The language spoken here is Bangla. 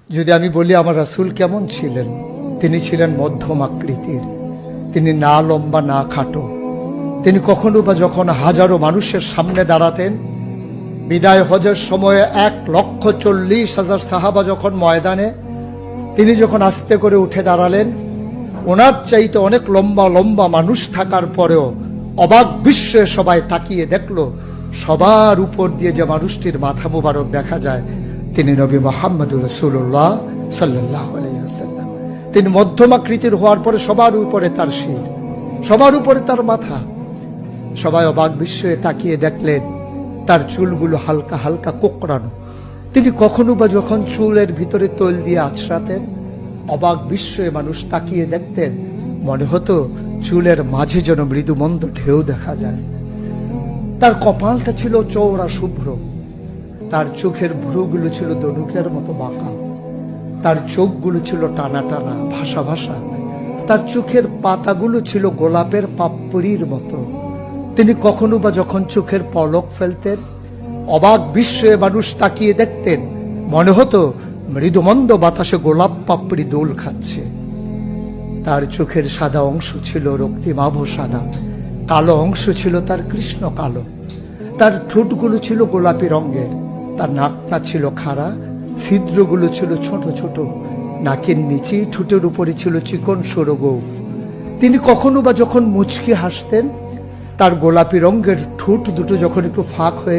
যদি আমি বলি আমার রাসূল কেমন ছিলেন, তিনি ছিলেন মধ্যম আকৃতির। তিনি না লম্বা না খাটো। তিনি কখনো বা যখন হাজারো মানুষের সামনে দাঁড়াতেন, বিদায় হজের সময়ে 1,40,000 সাহাবা যখন ময়দানে, তিনি যখন আস্তে করে উঠে দাঁড়ালেন, ওনার চাইতে অনেক লম্বা লম্বা মানুষ থাকার পরেও অবাক বিস্ময়ে সবাই তাকিয়ে দেখলো, সবার উপর দিয়ে যে মানুষটির মাথা মুবারক দেখা যায়, তিনি নবী মুহাম্মদুর রাসূলুল্লাহ সাল্লাল্লাহু আলাইহি ওয়াসাল্লাম। তিনি মধ্যম আকৃতির হওয়ার পরে সবার উপরে তার শির, সবার উপরে তার মাথা। সবাই অবাক বিস্ময়ে তাকিয়ে দেখলেন তার চুলগুলো হালকা হালকা কোঁকড়ানো। তিনি কখনো বা যখন চুলের ভিতরে তৈল দিয়ে আছড়াতেন, অবাক বিস্ময়ে মানুষ তাকিয়ে দেখতেন, মনে হতো চুলের মাঝে যেন মৃদুমন্দ ঢেউ দেখা যায়। তার কপালটা ছিল চওড়া শুভ্র, তার চোখের ভ্রুগুলো ছিল ধনুকের মতো বাঁকা, তার চোখগুলো ছিল টানা টানা ভাসা ভাসা, তার চোখের পাতাগুলো ছিল গোলাপের পাপড়ির মতো। তিনি কখনো বা যখন চোখের পলক ফেলতেন, অবাক বিস্ময়ে মানুষ তাকিয়ে দেখতেন, মনে হতো মৃদুমন্দ বাতাসে গোলাপ পাপড়ি দোল খাচ্ছে। তার চোখের সাদা অংশ ছিল রক্তিমাভ সাদা, কালো অংশ ছিল তার কৃষ্ণ কালো। তার ঠোঁটগুলো ছিল গোলাপি রঙের, তার নাকটা ছিল খাড়া, ছিদ্রগুলো ছিল ছোট ছোট, নাকের নিচে ঠোঁটের উপরে ছিল চিকন সরু গোঁফ। তিনি কখনো বা যখন মুচকি হাসতেন, তার গোলাপি রঙের ঠোঁট দুটো যখন একটু ফাঁক হয়ে